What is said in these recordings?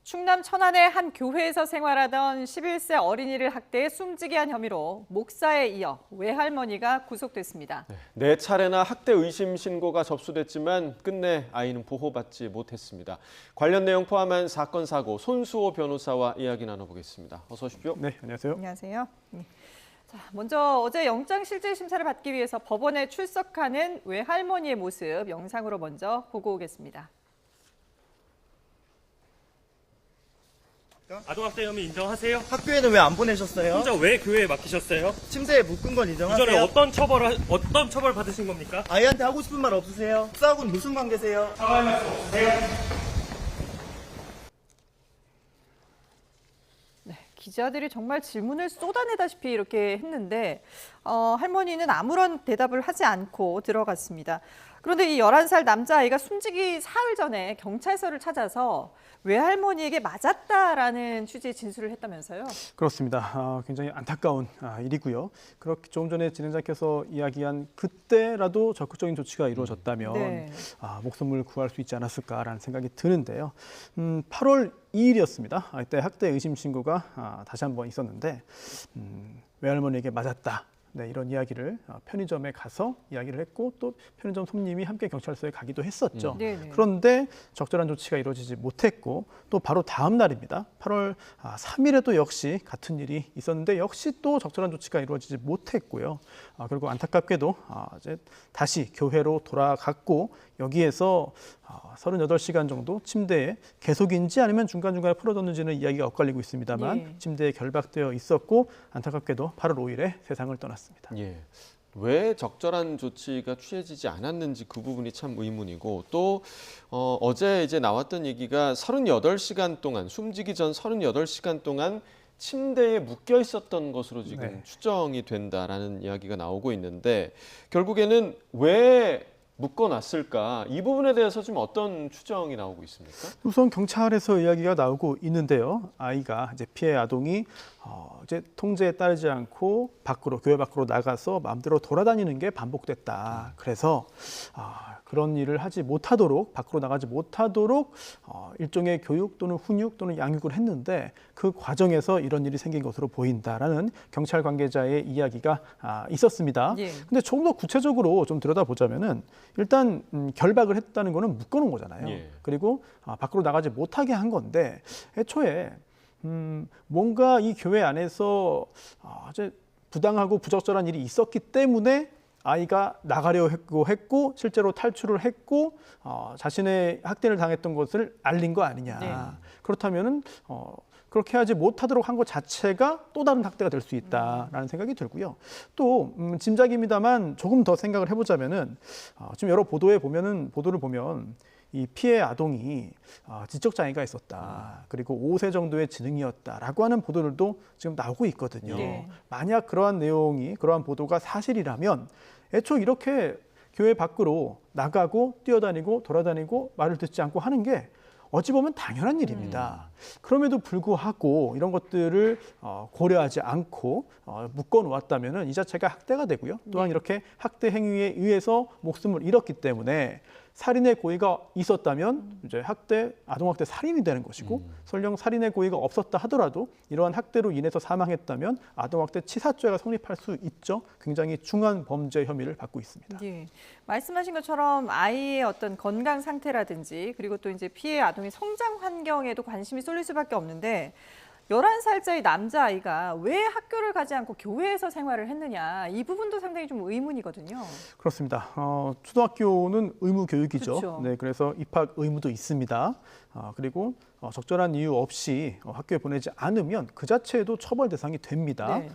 충남 천안의 한 교회에서 생활하던 11세 어린이를 학대해 숨지게 한 혐의로 목사에 이어 외할머니가 구속됐습니다. 네 차례나 학대 의심 신고가 접수됐지만 끝내 아이는 보호받지 못했습니다. 관련 내용 포함한 사건 사고 손수호 변호사와 이야기 나눠보겠습니다. 어서 오십시오. 네, 안녕하세요. 안녕하세요. 자, 먼저 어제 영장실질심사를 받기 위해서 법원에 출석하는 외할머니의 모습 영상으로 먼저 보고 오겠습니다. 아동학대 혐의 인정하세요? 학교에는 왜 안 보내셨어요? 혼자 왜 교회에 맡기셨어요? 침대에 묶은 건 인정하세요? 이전에 어떤 처벌 받으신 겁니까? 아이한테 하고 싶은 말 없으세요? 목사하고는 무슨 관계세요? 사과의 말씀 없으세요? 기자들이 정말 질문을 쏟아내다시피 이렇게 했는데 할머니는 아무런 대답을 하지 않고 들어갔습니다. 그런데 이 11살 남자아이가 숨지기 사흘 전에 경찰서를 찾아서 외할머니에게 맞았다라는 취지의 진술을 했다면서요? 그렇습니다. 굉장히 안타까운 일이고요. 그렇게 조금 전에 진행자께서 이야기한 그때라도 적극적인 조치가 이루어졌다면 네. 목숨을 구할 수 있지 않았을까라는 생각이 드는데요. 8월 2일이었습니다. 이때 학대 의심 신고가 다시 한번 있었는데 외할머니에게 맞았다. 네, 이런 이야기를 편의점에 가서 이야기를 했고 또 편의점 손님이 함께 경찰서에 가기도 했었죠. 네네. 그런데 적절한 조치가 이루어지지 못했고 또 바로 다음 날입니다. 8월 3일에도 역시 같은 일이 있었는데 역시 또 적절한 조치가 이루어지지 못했고요. 결국 안타깝게도 이제 다시 교회로 돌아갔고 여기에서 38시간 정도 침대에 계속인지 아니면 중간중간에 풀어뒀는지는 이야기가 엇갈리고 있습니다만 예. 침대에 결박되어 있었고 안타깝게도 8월 5일에 세상을 떠났습니다. 예. 왜 적절한 조치가 취해지지 않았는지 그 부분이 참 의문이고 또 어제 이제 나왔던 얘기가 38시간 동안 숨지기 전 38시간 동안 침대에 묶여 있었던 것으로 지금 네. 추정이 된다라는 이야기가 나오고 있는데 결국에는 왜 묶어놨을까? 이 부분에 대해서 지금 어떤 추정이 나오고 있습니까? 우선 경찰에서 이야기가 나오고 있는데요. 아이가 이제 피해 아동이 이제 통제에 따르지 않고 교회 밖으로 나가서 마음대로 돌아다니는 게 반복됐다. 그래서 그런 일을 하지 못하도록 밖으로 나가지 못하도록 일종의 교육 또는 훈육 또는 양육을 했는데 그 과정에서 이런 일이 생긴 것으로 보인다라는 경찰 관계자의 이야기가 있었습니다. 예. 근데 조금 더 구체적으로 좀 들여다보자면은 일단 결박을 했다는 거는 묶어놓은 거잖아요. 예. 그리고 밖으로 나가지 못하게 한 건데 애초에 뭔가 이 교회 안에서 이제 부당하고 부적절한 일이 있었기 때문에 아이가 나가려 했고 실제로 탈출을 했고 자신의 학대를 당했던 것을 알린 거 아니냐. 네. 그렇다면은 그렇게 하지 못하도록 한 것 자체가 또 다른 학대가 될 수 있다라는 생각이 들고요. 또 짐작입니다만 조금 더 생각을 해보자면은 지금 여러 보도를 보면 이 피해 아동이 지적 장애가 있었다. 그리고 5세 정도의 지능이었다라고 하는 보도들도 지금 나오고 있거든요. 네. 만약 그러한 보도가 사실이라면 애초 이렇게 교회 밖으로 나가고 뛰어다니고 돌아다니고 말을 듣지 않고 하는 게 어찌 보면 당연한 일입니다. 그럼에도 불구하고 이런 것들을 고려하지 않고 묶어 놓았다면 이 자체가 학대가 되고요. 또한 이렇게 학대 행위에 의해서 목숨을 잃었기 때문에 살인의 고의가 있었다면 이제 아동학대 살인이 되는 것이고 설령 살인의 고의가 없었다 하더라도 이러한 학대로 인해서 사망했다면 아동학대 치사죄가 성립할 수 있죠. 굉장히 중한 범죄 혐의를 받고 있습니다. 예. 말씀하신 것처럼 아이의 어떤 건강 상태라든지 그리고 또 이제 피해 아동의 성장 환경에도 관심이 쏠릴 수밖에 없는데 11살짜리 남자아이가 왜 학교를 가지 않고 교회에서 생활을 했느냐 이 부분도 상당히 좀 의문이거든요. 그렇습니다. 초등학교는 의무 교육이죠. 그렇죠. 네, 그래서 입학 의무도 있습니다. 그리고 적절한 이유 없이 학교에 보내지 않으면 그 자체도 처벌 대상이 됩니다. 네.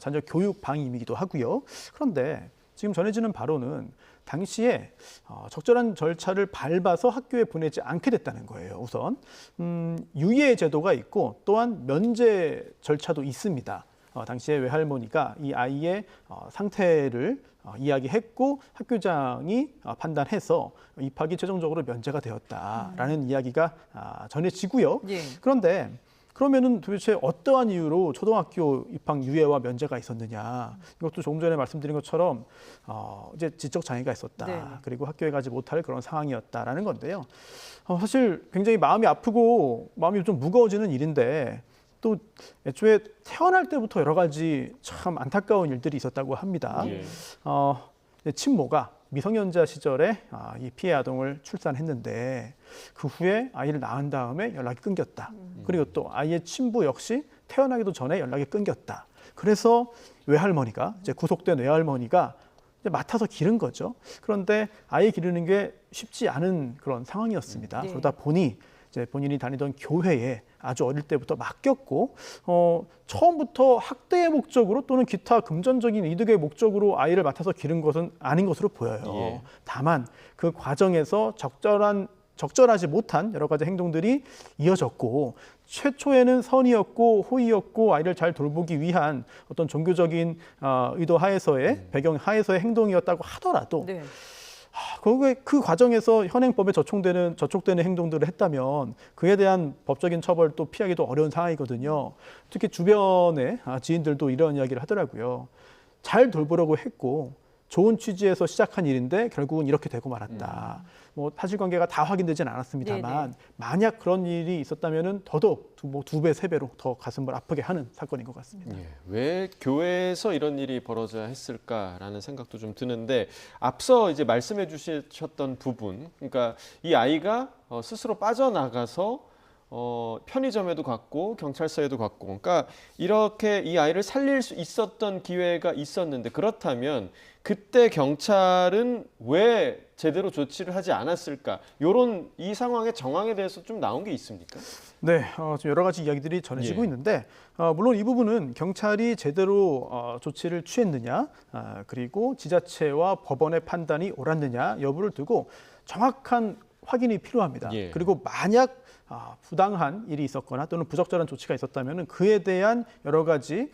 자녀 교육 방임이기도 하고요. 그런데 지금 전해지는 바로는 당시에 적절한 절차를 밟아서 학교에 보내지 않게 됐다는 거예요. 우선 유예 제도가 있고 또한 면제 절차도 있습니다. 당시에 외할머니가 이 아이의 상태를 이야기했고 학교장이 판단해서 입학이 최종적으로 면제가 되었다라는 이야기가 전해지고요. 예. 그런데 그러면은 도대체 어떠한 이유로 초등학교 입학 유예와 면제가 있었느냐? 이것도 조금 전에 말씀드린 것처럼 이제 지적 장애가 있었다. 네. 그리고 학교에 가지 못할 그런 상황이었다라는 건데요. 사실 굉장히 마음이 아프고 마음이 좀 무거워지는 일인데 또 애초에 태어날 때부터 여러 가지 참 안타까운 일들이 있었다고 합니다. 예. 친모가 미성년자 시절에 이 피해 아동을 출산했는데 그 후에 아이를 낳은 다음에 연락이 끊겼다. 그리고 또 아이의 친부 역시 태어나기도 전에 연락이 끊겼다. 그래서 외할머니가 이제 구속된 외할머니가 이제 맡아서 기른 거죠. 그런데 아이 기르는 게 쉽지 않은 그런 상황이었습니다. 네. 그러다 보니 이제 본인이 다니던 교회에 아주 어릴 때부터 맡겼고 처음부터 학대의 목적으로 또는 기타 금전적인 이득의 목적으로 아이를 맡아서 기른 것은 아닌 것으로 보여요. 예. 다만 그 과정에서 적절하지 못한 여러 가지 행동들이 이어졌고 최초에는 선이었고 호의였고 아이를 잘 돌보기 위한 어떤 종교적인 의도 하에서의 배경 하에서의 행동이었다고 하더라도 네. 그 과정에서 현행법에 저촉되는 행동들을 했다면 그에 대한 법적인 처벌을 또 피하기도 어려운 상황이거든요. 특히 주변의 지인들도 이런 이야기를 하더라고요. 잘 돌보려고 했고 좋은 취지에서 시작한 일인데 결국은 이렇게 되고 말았다. 뭐 사실관계가 다 확인되진 않았습니다만 네네. 만약 그런 일이 있었다면은 더더욱 두 배, 세 배로 더 가슴을 아프게 하는 사건인 것 같습니다. 예, 왜 교회에서 이런 일이 벌어져야 했을까라는 생각도 좀 드는데 앞서 이제 말씀해 주셨던 부분, 그러니까 이 아이가 스스로 빠져나가서 편의점에도 갔고 경찰서에도 갔고, 그러니까 이렇게 이 아이를 살릴 수 있었던 기회가 있었는데 그렇다면 그때 경찰은 왜 제대로 조치를 하지 않았을까? 이런 이 상황의 정황에 대해서 좀 나온 게 있습니까? 네, 지금 여러 가지 이야기들이 전해지고 예. 있는데 물론 이 부분은 경찰이 제대로 조치를 취했느냐 그리고 지자체와 법원의 판단이 옳았느냐 여부를 두고 정확한 확인이 필요합니다. 예. 그리고 만약 부당한 일이 있었거나 또는 부적절한 조치가 있었다면 그에 대한 여러 가지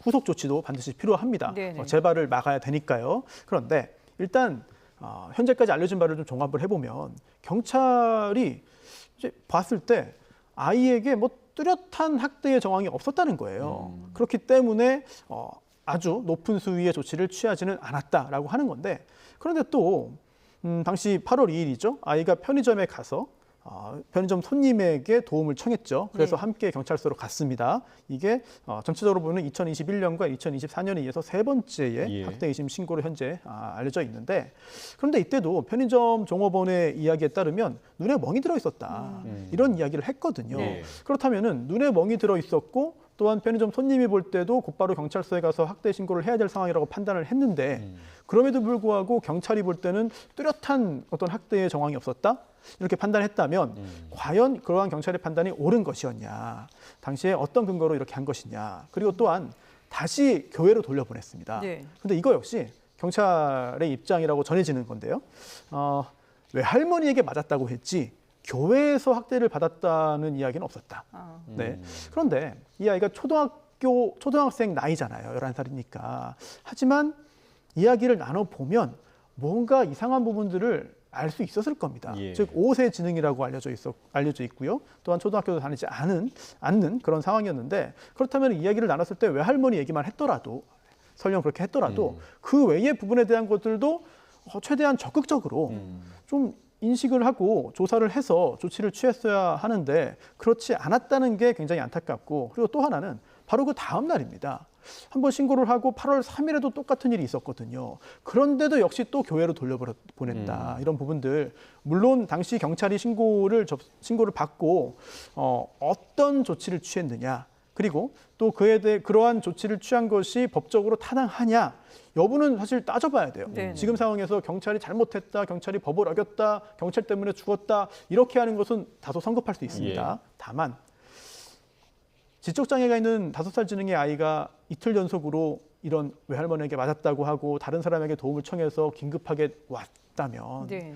후속 조치도 반드시 필요합니다. 네네. 재발을 막아야 되니까요. 그런데 일단 현재까지 알려진 바를 좀 종합을 해보면 경찰이 이제 봤을 때 아이에게 뭐 뚜렷한 학대의 정황이 없었다는 거예요. 그렇기 때문에 아주 높은 수위의 조치를 취하지는 않았다라고 하는 건데 그런데 또 당시 8월 2일이죠. 아이가 편의점에 가서 편의점 손님에게 도움을 청했죠. 그래서 네. 함께 경찰서로 갔습니다. 이게 전체적으로 보면 2021년과 2024년에 이어서 세 번째의 예. 학대 의심 신고로 현재 알려져 있는데 그런데 이때도 편의점 종업원의 이야기에 따르면 눈에 멍이 들어 있었다. 이런 이야기를 했거든요. 네. 그렇다면은 눈에 멍이 들어 있었고 또한 편의점 손님이 볼 때도 곧바로 경찰서에 가서 학대 신고를 해야 될 상황이라고 판단을 했는데 그럼에도 불구하고 경찰이 볼 때는 뚜렷한 어떤 학대의 정황이 없었다? 이렇게 판단했다면 과연 그러한 경찰의 판단이 옳은 것이었냐? 당시에 어떤 근거로 이렇게 한 것이냐? 그리고 또한 다시 교회로 돌려보냈습니다. 네. 근데 이거 역시 경찰의 입장이라고 전해지는 건데요. 외할머니에게 맞았다고 했지 교회에서 학대를 받았다는 이야기는 없었다. 네. 그런데 이 아이가 초등학생 나이잖아요. 11살이니까. 하지만 이야기를 나눠보면 뭔가 이상한 부분들을 알 수 있었을 겁니다. 예. 즉 5세 지능이라고 알려져 있고요. 또한 초등학교도 다니지 않는 그런 상황이었는데 그렇다면 이야기를 나눴을 때 외할머니 얘기만 했더라도 설령 그렇게 했더라도 그 외의 부분에 대한 것들도 최대한 적극적으로 좀 인식을 하고 조사를 해서 조치를 취했어야 하는데 그렇지 않았다는 게 굉장히 안타깝고 그리고 또 하나는 바로 그 다음 날입니다. 한번 신고를 하고 8월 3일에도 똑같은 일이 있었거든요. 그런데도 역시 또 교회로 돌려보냈다. 이런 부분들 물론 당시 경찰이 신고를 받고 어떤 조치를 취했느냐 그리고 또 그에 대해 그러한 조치를 취한 것이 법적으로 타당하냐 여부는 사실 따져봐야 돼요. 네. 지금 상황에서 경찰이 잘못했다, 경찰이 법을 어겼다, 경찰 때문에 죽었다 이렇게 하는 것은 다소 성급할 수 있습니다. 예. 다만 지적장애가 있는 5살 지능의 아이가 이틀 연속으로 이런 외할머니에게 맞았다고 하고 다른 사람에게 도움을 청해서 긴급하게 왔다면 네.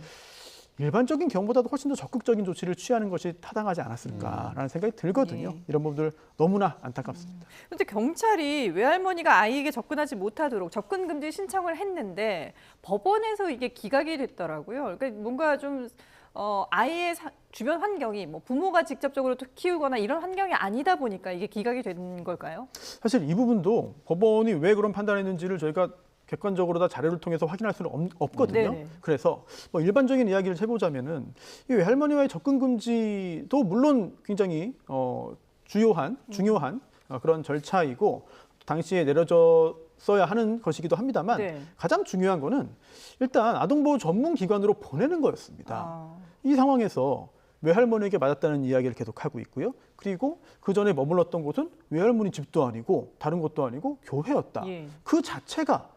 일반적인 경우보다도 훨씬 더 적극적인 조치를 취하는 것이 타당하지 않았을까라는 생각이 들거든요. 예. 이런 부분들 너무나 안타깝습니다. 그런데 경찰이 외할머니가 아이에게 접근하지 못하도록 접근 금지 신청을 했는데 법원에서 이게 기각이 됐더라고요. 그러니까 뭔가 좀 아이의 주변 환경이 뭐 부모가 직접적으로 키우거나 이런 환경이 아니다 보니까 이게 기각이 된 걸까요? 사실 이 부분도 법원이 왜 그런 판단했는지를 저희가 객관적으로 다 자료를 통해서 확인할 수는 없거든요. 네네. 그래서 뭐 일반적인 이야기를 해보자면은 이 외할머니와의 접근 금지도 물론 굉장히 중요한 그런 절차이고 당시에 내려졌어야 하는 것이기도 합니다만 네. 가장 중요한 거는 일단 아동보호 전문 기관으로 보내는 거였습니다. 아, 이 상황에서 외할머니에게 맞았다는 이야기를 계속하고 있고요. 그리고 그 전에 머물렀던 곳은 외할머니 집도 아니고 다른 곳도 아니고 교회였다. 예. 그 자체가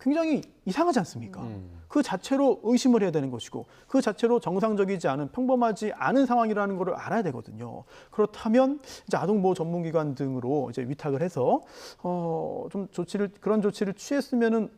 굉장히 이상하지 않습니까? 그 자체로 의심을 해야 되는 것이고 그 자체로 정상적이지 않은 평범하지 않은 상황이라는 것을 알아야 되거든요. 그렇다면 이제 아동보호 전문기관 등으로 이제 위탁을 해서 좀 그런 조치를 취했으면은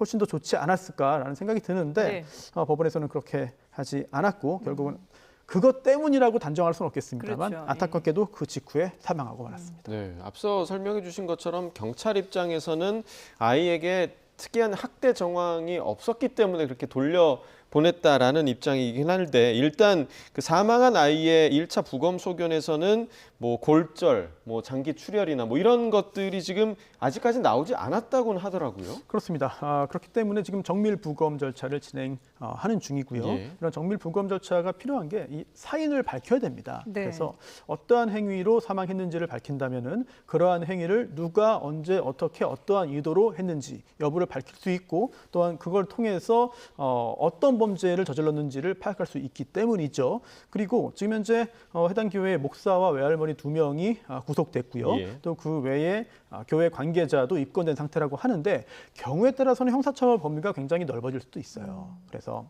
훨씬 더 좋지 않았을까라는 생각이 드는데 네. 법원에서는 그렇게 하지 않았고 결국은 그것 때문이라고 단정할 수는 없겠습니다만 그렇죠. 안타깝게도 그 직후에 사망하고 말았습니다. 네, 앞서 설명해 주신 것처럼 경찰 입장에서는 아이에게 특이한 학대 정황이 없었기 때문에 그렇게 돌려보냈다라는 입장이긴 한데 일단 그 사망한 아이의 1차 부검 소견에서는 뭐 골절, 뭐 장기 출혈이나 뭐 이런 것들이 지금 아직까지 나오지 않았다고는 하더라고요. 그렇습니다. 그렇기 때문에 지금 정밀 부검 절차를 진행하는 중이고요. 예. 이런 정밀 부검 절차가 필요한 게 이 사인을 밝혀야 됩니다. 네. 그래서 어떠한 행위로 사망했는지를 밝힌다면은 그러한 행위를 누가 언제 어떻게 어떠한 의도로 했는지 여부를 밝힐 수 있고 또한 그걸 통해서 어떤 범죄를 저질렀는지를 파악할 수 있기 때문이죠. 그리고 지금 현재 해당 교회 목사와 외할머니 2명이 구속됐고요. 예. 또 그 외에 교회 관계자도 입건된 상태라고 하는데 경우에 따라서는 형사처벌 범위가 굉장히 넓어질 수도 있어요. 그래서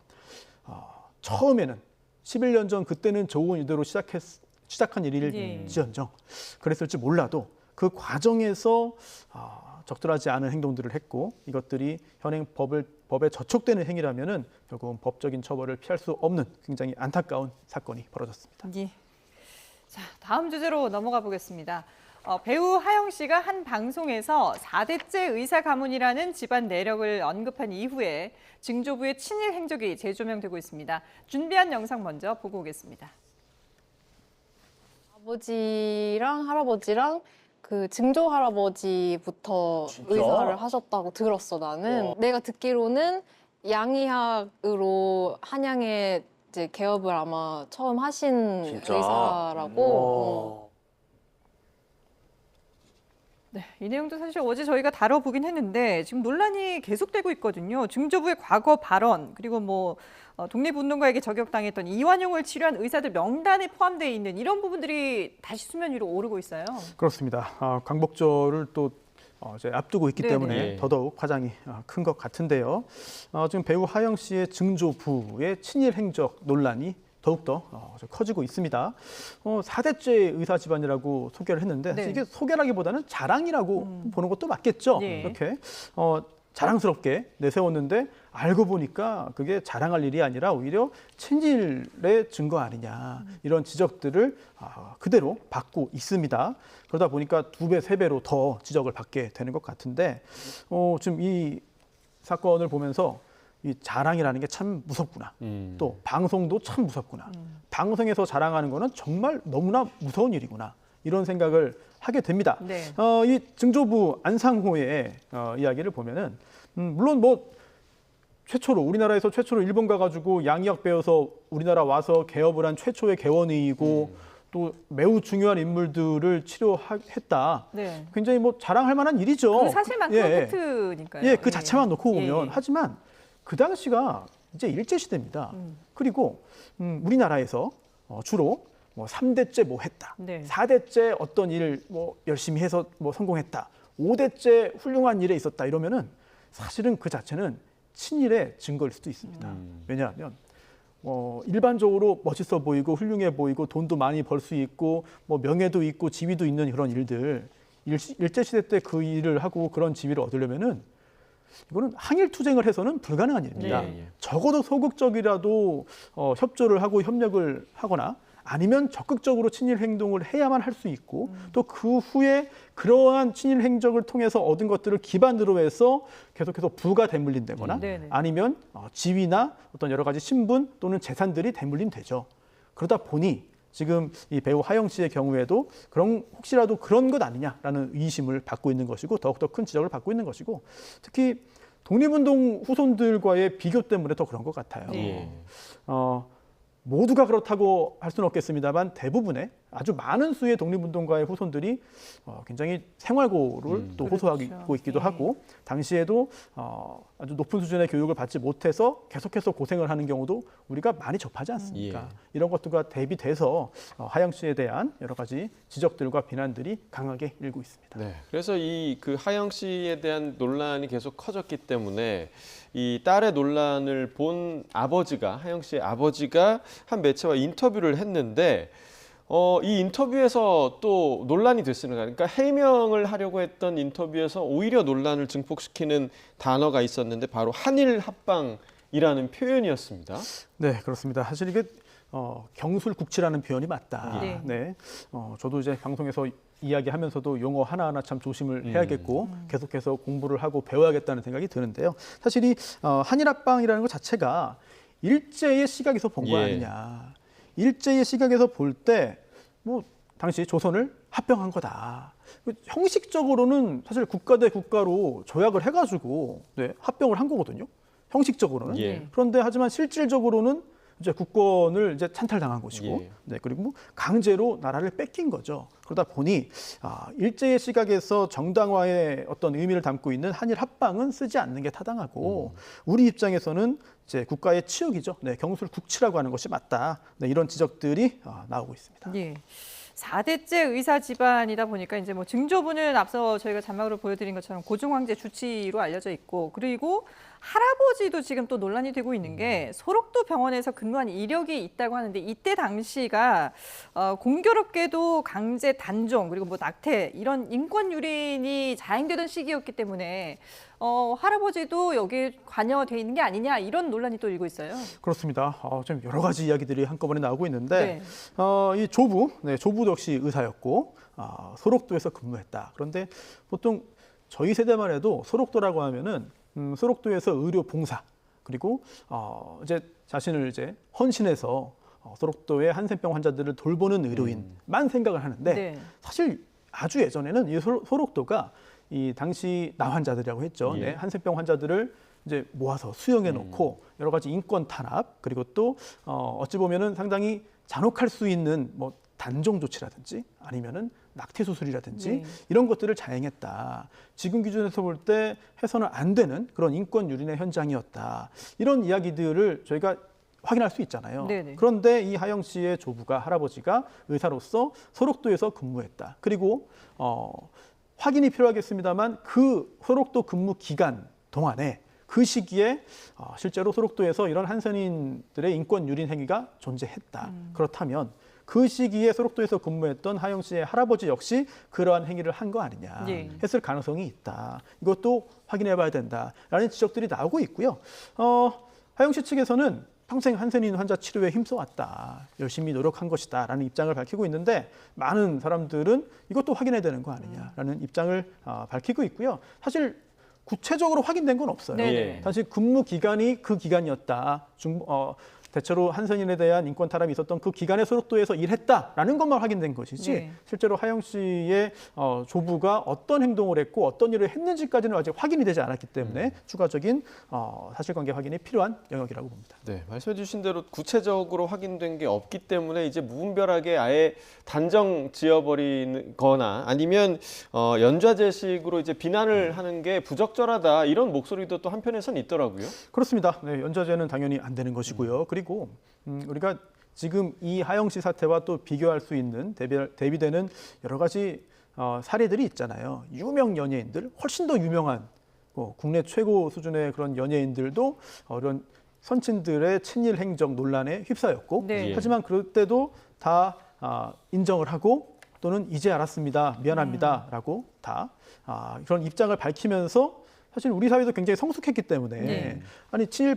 처음에는 11년 전 그때는 좋은 의도로 시작한 일일지언정 그랬을지 몰라도 그 과정에서 적절하지 않은 행동들을 했고 이것들이 현행 법에 저촉되는 행위라면은 결국은 법적인 처벌을 피할 수 없는 굉장히 안타까운 사건이 벌어졌습니다. 예. 자, 다음 주제로 넘어가 보겠습니다. 배우 하영 씨가 한 방송에서 4대째 의사 가문이라는 집안 내력을 언급한 이후에 증조부의 친일 행적이 재조명되고 있습니다. 준비한 영상 먼저 보고 오겠습니다. 아버지랑 할아버지랑 그 증조 할아버지부터 의사를 하셨다고 들었어 나는. 내가 듣기로는 양의학으로 한양에 이제 개업을 아마 처음 하신 의사라고. 네, 이 내용도 사실 어제 저희가 다뤄보긴 했는데 지금 논란이 계속되고 있거든요. 증조부의 과거 발언 그리고 뭐 독립운동가에게 저격당했던 이완용을 치료한 의사들 명단에 포함되어 있는 이런 부분들이 다시 수면 위로 오르고 있어요. 그렇습니다. 광복절을 또 이제 앞두고 있기 네네. 때문에 더더욱 파장이 큰 것 같은데요. 지금 배우 하영 씨의 증조부의 친일 행적 논란이 더욱더 커지고 있습니다. 4대째 의사 집안이라고 소개를 했는데 네. 이게 소개라기보다는 자랑이라고 보는 것도 맞겠죠. 네. 이렇게 자랑스럽게 내세웠는데 알고 보니까 그게 자랑할 일이 아니라 오히려 친일의 증거 아니냐 이런 지적들을 그대로 받고 있습니다. 그러다 보니까 2배, 3배로 더 지적을 받게 되는 것 같은데 지금 이 사건을 보면서 이 자랑이라는 게 참 무섭구나. 또 방송도 참 무섭구나. 방송에서 자랑하는 거는 정말 너무나 무서운 일이구나. 이런 생각을 하게 됩니다. 네. 이 증조부 안상호의 이야기를 보면은 물론 뭐 우리나라에서 최초로 일본 가가지고 양의학 배워서 우리나라 와서 개업을 한 최초의 개원의이고 또 매우 중요한 인물들을 치료했다. 네. 굉장히 뭐 자랑할 만한 일이죠. 그 사실만큼 팩트니까요. 예, 그 자체만 놓고 보면 예. 하지만 그 당시가 이제 일제 시대입니다. 그리고 우리나라에서 주로 뭐 3대째 뭐 했다. 네. 4대째 어떤 일을 뭐 열심히 해서 뭐 성공했다. 5대째 훌륭한 일에 있었다. 이러면은 사실은 그 자체는 친일의 증거일 수도 있습니다. 왜냐하면 일반적으로 멋있어 보이고 훌륭해 보이고 돈도 많이 벌 수 있고 뭐 명예도 있고 지위도 있는 그런 일들 일제 시대 때 그 일을 하고 그런 지위를 얻으려면은 이거는 항일 투쟁을 해서는 불가능한 일입니다. 네. 적어도 소극적이라도 협조를 하고 협력을 하거나 아니면 적극적으로 친일 행동을 해야만 할 수 있고 또 그 후에 그러한 친일 행적을 통해서 얻은 것들을 기반으로 해서 계속해서 부가 대물림되거나 네네. 아니면 지위나 어떤 여러 가지 신분 또는 재산들이 대물림되죠. 그러다 보니 지금 이 배우 하영 씨의 경우에도 혹시라도 그런 것 아니냐라는 의심을 받고 있는 것이고 더욱더 큰 지적을 받고 있는 것이고 특히 독립운동 후손들과의 비교 때문에 더 그런 것 같아요. 예. 모두가 그렇다고 할 수는 없겠습니다만 대부분의 아주 많은 수의 독립운동가의 후손들이 굉장히 생활고를 또 호소하고 그렇죠. 있기도 예. 하고 당시에도 아주 높은 수준의 교육을 받지 못해서 계속해서 고생을 하는 경우도 우리가 많이 접하지 않습니까? 예. 이런 것들과 대비돼서 하영 씨에 대한 여러 가지 지적들과 비난들이 강하게 일고 있습니다. 네. 그래서 이 그 하영 씨에 대한 논란이 계속 커졌기 때문에 이 딸의 논란을 본 아버지가 하영 씨의 아버지가 한 매체와 인터뷰를 했는데 이 인터뷰에서 또 논란이 됐습니다. 그러니까 해명을 하려고 했던 인터뷰에서 오히려 논란을 증폭시키는 단어가 있었는데 바로 한일 합방이라는 표현이었습니다. 네, 그렇습니다. 사실 이게 경술국치라는 표현이 맞다. 네. 네. 저도 이제 방송에서 이야기하면서도 용어 하나하나 참 조심을 해야겠고 계속해서 공부를 하고 배워야겠다는 생각이 드는데요. 사실 이 한일합방이라는 것 자체가 일제의 시각에서 본 거 예. 아니냐. 일제의 시각에서 볼 때 뭐 당시 조선을 합병한 거다. 형식적으로는 사실 국가 대 국가로 조약을 해가지고 합병을 한 거거든요. 형식적으로는. 예. 그런데 하지만 실질적으로는 이제 국권을 이제 찬탈당한 것이고, 예. 네, 그리고 뭐 강제로 나라를 뺏긴 거죠. 그러다 보니 일제의 시각에서 정당화의 어떤 의미를 담고 있는 한일 합방은 쓰지 않는 게 타당하고, 우리 입장에서는 이제 국가의 치욕이죠. 네, 경술국치라고 하는 것이 맞다. 네, 이런 지적들이 나오고 있습니다. 예. 4대째 의사 집안이다 보니까 이제 뭐 증조부는 앞서 저희가 자막으로 보여드린 것처럼 고종황제 주치로 알려져 있고, 그리고 할아버지도 지금 또 논란이 되고 있는 게 소록도 병원에서 근무한 이력이 있다고 하는데, 이때 당시가 공교롭게도 강제 단종 그리고 뭐 낙태 이런 인권 유린이 자행되던 시기였기 때문에 할아버지도 여기에 관여돼 있는 게 아니냐 이런 논란이 또 일고 있어요. 그렇습니다. 좀 여러 가지 이야기들이 한꺼번에 나오고 있는데, 네. 이 조부도 역시 의사였고, 소록도에서 근무했다. 그런데 보통 저희 세대만 해도 소록도라고 하면은 소록도에서 의료 봉사, 그리고 이제 자신을 이제 헌신해서 소록도의 한센병 환자들을 돌보는 의료인만 생각을 하는데, 네. 사실 아주 예전에는 이 소록도가 이 당시 나환자들이라고 했죠. 예. 네, 한센병 환자들을 이제 모아서 수용해 놓고 여러 가지 인권 탄압, 그리고 또 어찌 보면은 상당히 잔혹할 수 있는 뭐 단종 조치라든지 아니면은 낙태 수술이라든지 네. 이런 것들을 자행했다. 지금 기준에서 볼 때 해서는 안 되는 그런 인권 유린의 현장이었다. 이런 이야기들을 저희가 확인할 수 있잖아요. 네네. 그런데 이 하영 씨의 조부가, 할아버지가 의사로서 소록도에서 근무했다. 그리고 확인이 필요하겠습니다만 그 소록도 근무 기간 동안에 그 시기에 실제로 소록도에서 이런 한선인들의 인권 유린 행위가 존재했다. 그렇다면 그 시기에 소록도에서 근무했던 하영 씨의 할아버지 역시 그러한 행위를 한 거 아니냐 네. 했을 가능성이 있다. 이것도 확인해 봐야 된다라는 지적들이 나오고 있고요. 하영 씨 측에서는 평생 한센인 환자 치료에 힘써왔다. 열심히 노력한 것이다. 라는 입장을 밝히고 있는데, 많은 사람들은 이것도 확인해야 되는 거 아니냐라는 입장을 밝히고 있고요. 사실 구체적으로 확인된 건 없어요. 네네. 사실 근무 기간이 그 기간이었다. 대체로 한선인에 대한 인권 탄압이 있었던 그 기간의 소록도에서 일했다라는 것만 확인된 것이지, 네. 실제로 하영 씨의 조부가 어떤 행동을 했고 어떤 일을 했는지까지는 아직 확인이 되지 않았기 때문에 추가적인 사실관계 확인이 필요한 영역이라고 봅니다. 네, 말씀해주신 대로 구체적으로 확인된 게 없기 때문에 이제 무분별하게 아예 단정 지어버리거나 아니면 연좌제식으로 이제 비난을 하는 게 부적절하다, 이런 목소리도 또 한편에선 있더라고요. 그렇습니다. 네, 연좌제는 당연히 안 되는 것이고요. 그리고 우리가 지금 이 하영 씨 사태와 또 비교할 수 있는 대비되는 여러 가지 사례들이 있잖아요. 유명 연예인들, 훨씬 더 유명한 국내 최고 수준의 그런 연예인들도 이런 선친들의 친일 행적 논란에 휩싸였고, 네. 하지만 그럴 때도 다 인정을 하고 또는 이제 알았습니다, 미안합니다라고 다 그런 입장을 밝히면서 사실 우리 사회도 굉장히 성숙했기 때문에 네. 아니 친일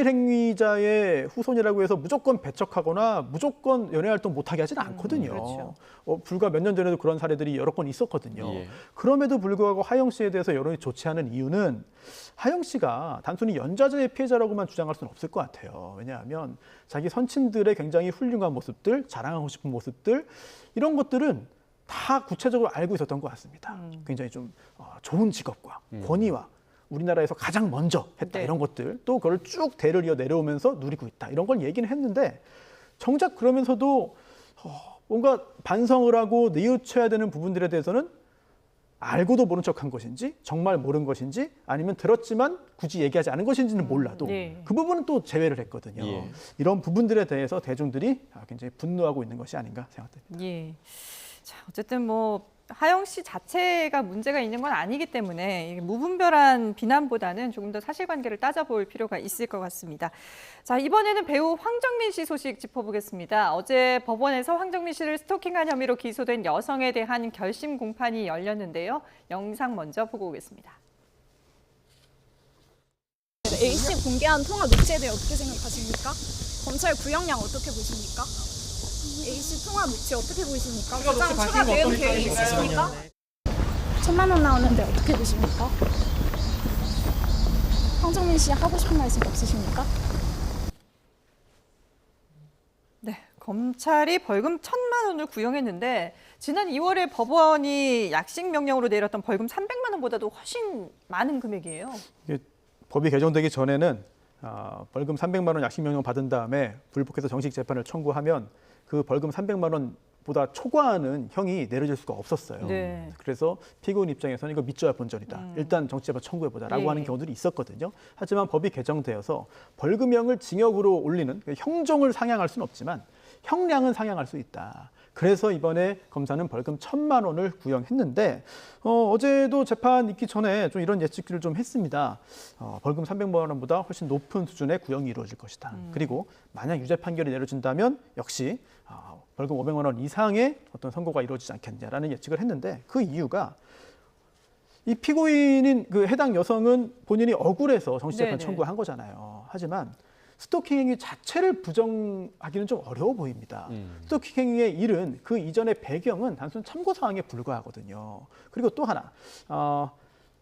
행위자의 후손이라고 해서 무조건 배척하거나 무조건 연애 활동 못하게 하지는 않거든요. 그렇죠. 불과 몇 년 전에도 그런 사례들이 여러 건 있었거든요. 예. 그럼에도 불구하고 하영 씨에 대해서 여론이 좋지 않은 이유는 하영 씨가 단순히 연좌제의 피해자라고만 주장할 수는 없을 것 같아요. 왜냐하면 자기 선친들의 굉장히 훌륭한 모습들, 자랑하고 싶은 모습들 이런 것들은 다 구체적으로 알고 있었던 것 같습니다. 굉장히 좀 좋은 직업과 권위와 우리나라에서 가장 먼저 했다 네. 이런 것들 또 그걸 쭉 대를 이어 내려오면서 누리고 있다 이런 걸 얘기는 했는데 정작 그러면서도 뭔가 반성을 하고 뉘우쳐야 되는 부분들에 대해서는 알고도 모른 척한 것인지 정말 모른 것인지 아니면 들었지만 굳이 얘기하지 않은 것인지는 몰라도 네. 그 부분은 또 제외를 했거든요. 예. 이런 부분들에 대해서 대중들이 굉장히 분노하고 있는 것이 아닌가 생각됩니다. 예. 자, 어쨌든 뭐 하영 씨 자체가 문제가 있는 건 아니기 때문에 이게 무분별한 비난보다는 조금 더 사실관계를 따져볼 필요가 있을 것 같습니다. 자, 이번에는 배우 황정민 씨 소식 짚어보겠습니다. 어제 법원에서 황정민 씨를 스토킹한 혐의로 기소된 여성에 대한 결심 공판이 열렸는데요. 영상 먼저 보고 오겠습니다. A씨 공개한 통화 녹취에 대해 어떻게 생각하십니까? 검찰 구형량 어떻게 보십니까? A씨 통화 녹취 어떻게 보십니까? 가장 추가 대응 계획 있으십니까? 1,000만 원 나오는데 어떻게 보십니까? 황정민 씨 하고 싶은 말씀 없으십니까? 네, 검찰이 벌금 1,000만 원을 구형했는데 지난 2월에 법원이 약식 명령으로 내렸던 벌금 300만 원보다도 훨씬 많은 금액이에요. 이게 법이 개정되기 전에는 벌금 300만 원 약식 명령 받은 다음에 불복해서 정식 재판을 청구하면 그 벌금 300만 원보다 초과하는 형이 내려질 수가 없었어요. 네. 그래서 피고인 입장에서는 이거 믿져야 본전이다. 일단 정식 재판 청구해보자라고 예. 하는 경우들이 있었거든요. 하지만 법이 개정되어서 벌금형을 징역으로 올리는 형종을 상향할 수는 없지만 형량은 상향할 수 있다. 그래서 이번에 검사는 벌금 1,000만 원을 구형했는데 어제도 재판 있기 전에 좀 이런 예측을 좀 했습니다. 벌금 300만 원보다 훨씬 높은 수준의 구형이 이루어질 것이다. 그리고 만약 유죄 판결이 내려진다면 역시 벌금 500만 원 이상의 어떤 선고가 이루어지지 않겠냐라는 예측을 했는데 그 이유가 이 피고인인 그 해당 여성은 본인이 억울해서 정식 재판 네네. 청구한 거잖아요. 하지만 스토킹 행위 자체를 부정하기는 좀 어려워 보입니다. 스토킹 행위의 일은 그 이전의 배경은 단순 참고 사항에 불과하거든요. 그리고 또 하나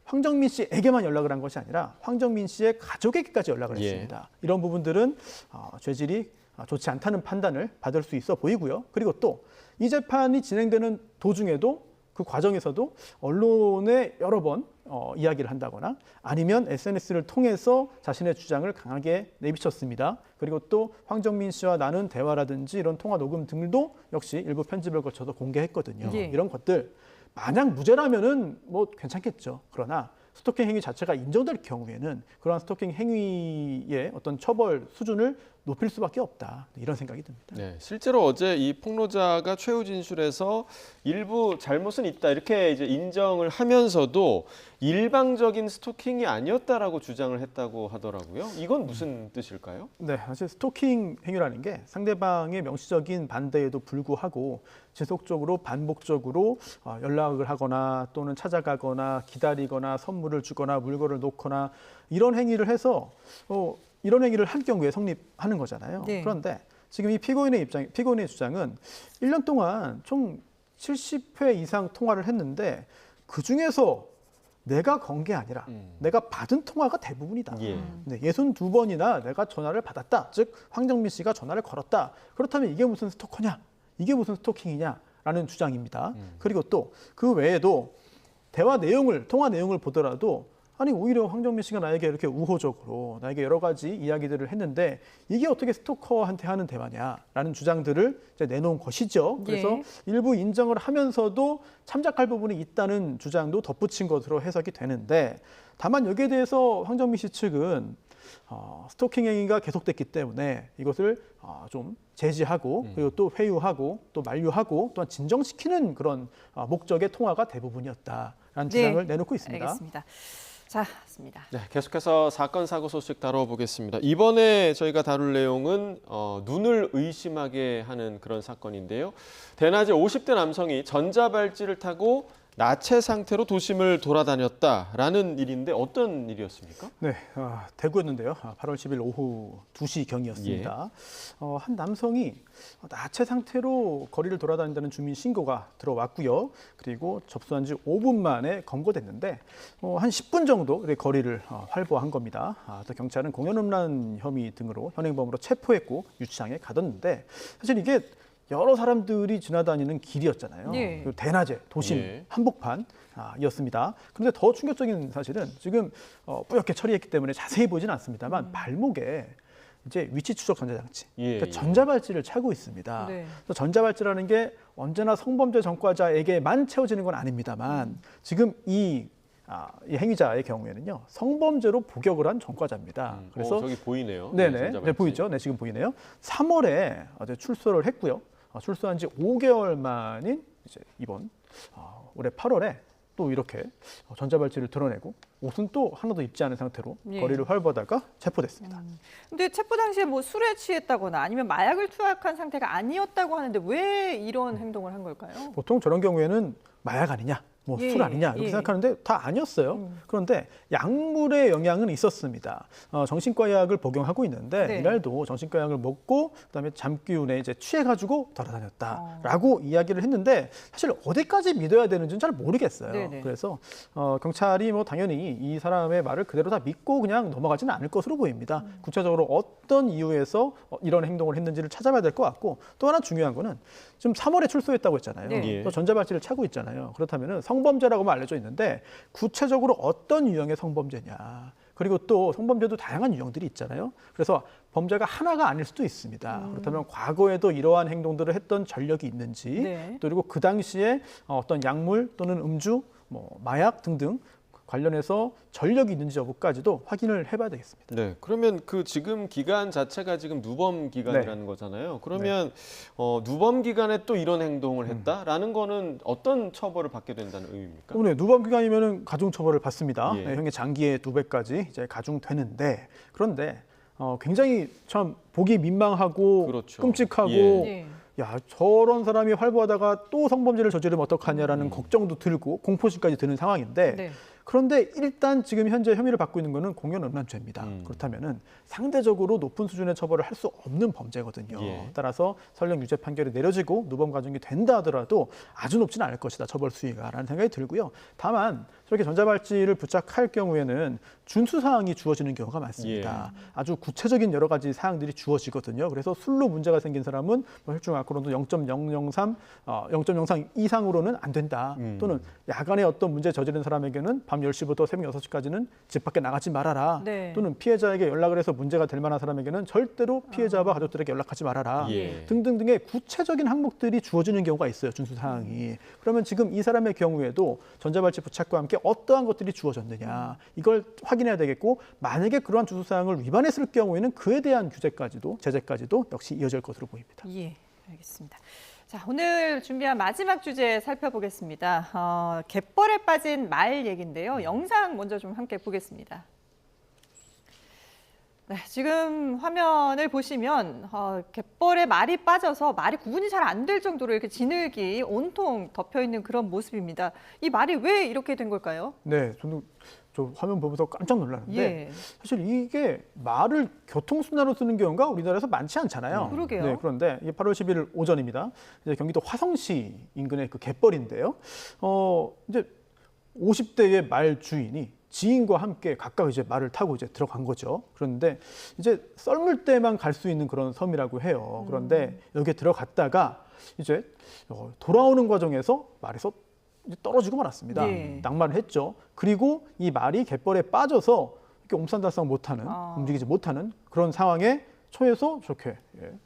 황정민 씨에게만 연락을 한 것이 아니라 황정민 씨의 가족에게까지 연락을 예. 했습니다. 이런 부분들은 죄질이 좋지 않다는 판단을 받을 수 있어 보이고요. 그리고 또 이 재판이 진행되는 도중에도 그 과정에서도 언론에 여러 번 이야기를 한다거나 아니면 SNS를 통해서 자신의 주장을 강하게 내비쳤습니다. 그리고 또 황정민 씨와 나눈 대화라든지 이런 통화 녹음 등도 역시 일부 편집을 거쳐서 공개했거든요. 예. 이런 것들 만약 무죄라면은 뭐 괜찮겠죠. 그러나 스토킹 행위 자체가 인정될 경우에는 그러한 스토킹 행위의 어떤 처벌 수준을 높일 수밖에 없다. 이런 생각이 듭니다. 네, 실제로 어제 이 폭로자가 최후 진술에서 일부 잘못은 있다 이렇게 이제 인정을 하면서도 일방적인 스토킹이 아니었다라고 주장을 했다고 하더라고요. 이건 무슨 뜻일까요? 네, 사실 스토킹 행위라는 게 상대방의 명시적인 반대에도 불구하고 지속적으로 반복적으로 연락을 하거나 또는 찾아가거나 기다리거나 선물을 주거나 물건을 놓거나 이런 행위를 해서 이런 행위를 한 경우에 성립하는 거잖아요. 네. 그런데 지금 이 피고인의 주장은 1년 동안 총 70회 이상 통화를 했는데 그 중에서 내가 건 게 아니라 내가 받은 통화가 대부분이다. 예. 네, 62번이나 내가 전화를 받았다. 즉 황정민 씨가 전화를 걸었다. 그렇다면 이게 무슨 스토커냐? 이게 무슨 스토킹이냐라는 주장입니다. 그리고 또 그 외에도 통화 내용을 보더라도 아니 오히려 황정민 씨가 나에게 이렇게 우호적으로 나에게 여러 가지 이야기들을 했는데 이게 어떻게 스토커한테 하는 대화냐라는 주장들을 이제 내놓은 것이죠. 그래서 예. 일부 인정을 하면서도 참작할 부분이 있다는 주장도 덧붙인 것으로 해석이 되는데 다만 여기에 대해서 황정민 씨 측은 스토킹 행위가 계속됐기 때문에 이것을 좀 제지하고 그리고 또 회유하고 또 만류하고 또한 진정시키는 그런 목적의 통화가 대부분이었다라는 주장을 내놓고 있습니다. 알겠습니다. 자, 맞습니다. 네, 계속해서 사건 사고 소식 다뤄보겠습니다. 이번에 저희가 다룰 내용은 눈을 의심하게 하는 그런 사건인데요. 대낮에 50대 남성이 전자발찌를 타고 나체 상태로 도심을 돌아다녔다라는 일인데 어떤 일이었습니까? 네, 대구였는데요. 8월 10일 오후 2시경이었습니다. 한 남성이 나체 상태로 거리를 돌아다닌다는 주민 신고가 들어왔고요. 그리고 접수한 지 5분 만에 검거됐는데 한 10분 정도 거리를 활보한 겁니다. 또 경찰은 공연음란 혐의 등으로 현행범으로 체포했고 유치장에 가뒀는데 사실 이게 여러 사람들이 지나다니는 길이었잖아요. 예. 그리고 대낮에 도심 예. 한복판이었습니다. 그런데 더 충격적인 사실은 지금 뿌옇게 처리했기 때문에 자세히 보지는 않습니다만 발목에 이제 위치 추적 전자장치, 예, 그러니까 예. 전자발찌를 차고 있습니다. 네. 그래서 전자발찌라는 게 언제나 성범죄 전과자에게만 채워지는 건 아닙니다만 지금 이 행위자의 경우에는요 성범죄로 복역을 한 전과자입니다. 그래서 저기 보이네요. 네네, 전자발찌. 네, 보이죠? 네, 지금 보이네요. 3월에 어제 출소를 했고요. 출소한 지 5개월 만인 이제 이번 올해 8월에 또 이렇게 전자발찌를 드러내고 옷은 또 하나도 입지 않은 상태로 예. 거리를 활보하다가 체포됐습니다. 근데 체포 당시에 뭐 술에 취했다거나 아니면 마약을 투약한 상태가 아니었다고 하는데 왜 이런 행동을 한 걸까요? 보통 저런 경우에는 마약 아니냐, 뭐 예, 술 아니냐 이렇게 예. 생각하는데 다 아니었어요. 그런데 약물의 영향은 있었습니다. 정신과 약을 복용하고 있는데 네. 이날도 정신과 약을 먹고 그다음에 잠기운에 이제 취해가지고 돌아다녔다라고 이야기를 했는데 사실 어디까지 믿어야 되는지는 잘 모르겠어요. 네네. 그래서 경찰이 뭐 당연히 이 사람의 말을 그대로 다 믿고 그냥 넘어가지는 않을 것으로 보입니다. 구체적으로 어떤 이유에서 이런 행동을 했는지를 찾아봐야 될 것 같고 또 하나 중요한 거는 지금 3월에 출소했다고 했잖아요. 네. 예. 또 전자발찌를 차고 있잖아요. 그렇다면 성범죄라고만 알려져 있는데 구체적으로 어떤 유형의 성범죄냐. 그리고 또 성범죄도 다양한 유형들이 있잖아요. 그래서 범죄가 하나가 아닐 수도 있습니다. 그렇다면 과거에도 이러한 행동들을 했던 전력이 있는지 네. 또 그리고 그 당시에 어떤 약물 또는 음주, 뭐 마약 등등 관련해서 전력이 있는지 여부까지도 확인을 해봐야 되겠습니다. 네, 그러면 그 지금 기간 자체가 지금 누범 기간이라는 거잖아요. 그러면 누범 기간에 또 이런 행동을 했다라는 거는 어떤 처벌을 받게 된다는 의미입니까? 때문에 누범 기간이면은 가중처벌을 받습니다. 예. 네, 형의 장기의 2배까지 이제 가중되는데 그런데 굉장히 참 보기 민망하고 그렇죠. 끔찍하고 예. 야 저런 사람이 활보하다가 또 성범죄를 저지르면 어떡하냐라는 걱정도 들고 공포심까지 드는 상황인데 네. 그런데 일단 지금 현재 혐의를 받고 있는 거는 공연음란죄입니다. 그렇다면은 상대적으로 높은 수준의 처벌을 할 수 없는 범죄거든요. 예. 따라서 설령 유죄 판결이 내려지고 누범 가중이 된다 하더라도 아주 높지는 않을 것이다. 처벌 수위가라는 생각이 들고요. 다만 저렇게 전자발찌를 부착할 경우에는 준수 사항이 주어지는 경우가 많습니다. 아주 구체적인 여러 가지 사항들이 주어지거든요. 그래서 술로 문제가 생긴 사람은 뭐 혈중 알코올濃도 0.003, 0.03 이상으로는 안 된다. 또는 야간에 어떤 문제 저지른 사람에게는 밤 10시부터 새벽 6시까지는 집 밖에 나가지 말아라. 네. 또는 피해자에게 연락을 해서 문제가 될 만한 사람에게는 절대로 피해자와 가족들에게 연락하지 말아라. 예. 등등등의 구체적인 항목들이 주어지는 경우가 있어요. 준수 사항이. 그러면 지금 이 사람의 경우에도 전자발찌 부착과 함께 어떠한 것들이 주어졌느냐. 이걸 확인해야 되겠고 만약에 그러한 준수 사항을 위반했을 경우에는 그에 대한 규제까지도 제재까지도 역시 이어질 것으로 보입니다. 예, 알겠습니다. 자, 오늘 준비한 마지막 주제 살펴보겠습니다. 갯벌에 빠진 말 얘기인데요. 영상 먼저 좀 함께 보겠습니다. 네, 지금 화면을 보시면 갯벌에 말이 빠져서 말이 구분이 잘 안 될 정도로 이렇게 진흙이 온통 덮여 있는 그런 모습입니다. 이 말이 왜 이렇게 된 걸까요? 네, 저도 저 화면 보면서 깜짝 놀랐는데 예. 사실 이게 말을 교통수단으로 쓰는 경우가 우리나라에서 많지 않잖아요. 그러게요. 네, 그런데 이게 8월 11일 오전입니다. 이제 경기도 화성시 인근의 그 갯벌인데요. 이제 50대의 말 주인이 지인과 함께 각각 이제 말을 타고 이제 들어간 거죠. 그런데 이제 썰물 때만 갈 수 있는 그런 섬이라고 해요. 그런데 여기에 들어갔다가 이제 돌아오는 과정에서 말에서 이제 떨어지고 말았습니다. 예. 낭만을 했죠. 그리고 이 말이 갯벌에 빠져서 이렇게 옴산달싹 못하는 움직이지 못하는 그런 상황에 처해서 저렇게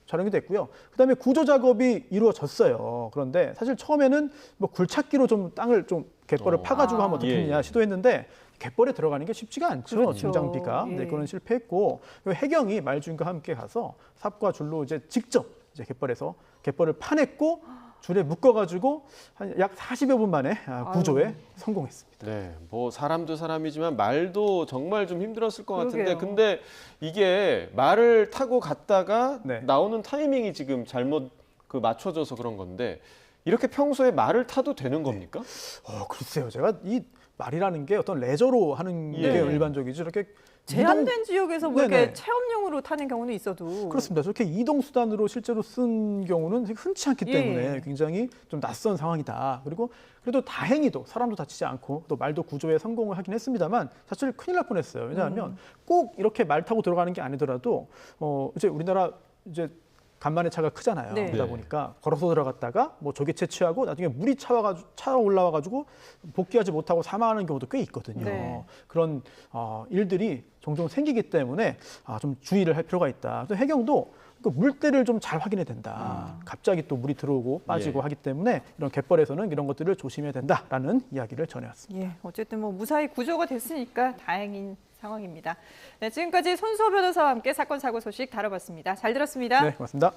촬영이 됐고요. 그다음에 구조 작업이 이루어졌어요. 그런데 사실 처음에는 뭐 굴착기로 좀 땅을 좀 갯벌을 파가지고 하면 어떻겠느냐 예. 시도했는데 갯벌에 들어가는 게 쉽지가 않죠. 그렇죠. 중장비가. 예. 네, 그건 실패했고 해경이 말주인과 함께 가서 삽과 줄로 이제 직접 이제 갯벌을 파냈고 줄에 묶어가지고 한 약 40여 분 만에 구조에 성공했습니다. 네, 뭐 사람도 사람이지만 말도 정말 좀 힘들었을 것 같은데 그러게요. 근데 이게 말을 타고 갔다가 네. 나오는 타이밍이 지금 잘못 맞춰져서 그런 건데 이렇게 평소에 말을 타도 되는 겁니까? 글쎄요. 제가 이 말이라는 게 어떤 레저로 하는 예. 게 일반적이지 이렇게 제한된 지역에서 뭐 이렇게 네네. 체험용으로 타는 경우는 있어도 그렇습니다. 저렇게 이동 수단으로 실제로 쓴 경우는 흔치 않기 예. 때문에 굉장히 좀 낯선 상황이다. 그리고 그래도 다행히도 사람도 다치지 않고 또 말도 구조에 성공을 하긴 했습니다만 사실 큰일 날 뻔했어요. 왜냐하면 꼭 이렇게 말 타고 들어가는 게 아니더라도 이제 우리나라 이제 간만에 차가 크잖아요. 네. 그러다 네. 보니까 걸어서 들어갔다가 뭐 조개 채취하고 나중에 물이 차 올라와가지고 복귀하지 못하고 사망하는 경우도 꽤 있거든요. 네. 그런 일들이 종종 생기기 때문에 좀 주의를 할 필요가 있다. 또 해경도 그 물때를 좀 잘 확인해야 된다. 갑자기 또 물이 들어오고 빠지고 예. 하기 때문에 이런 갯벌에서는 이런 것들을 조심해야 된다라는 이야기를 전해왔습니다. 예, 어쨌든 뭐 무사히 구조가 됐으니까 다행인 상황입니다. 네, 지금까지 손수호 변호사와 함께 사건 사고 소식 다뤄봤습니다. 잘 들었습니다. 네, 고맙습니다.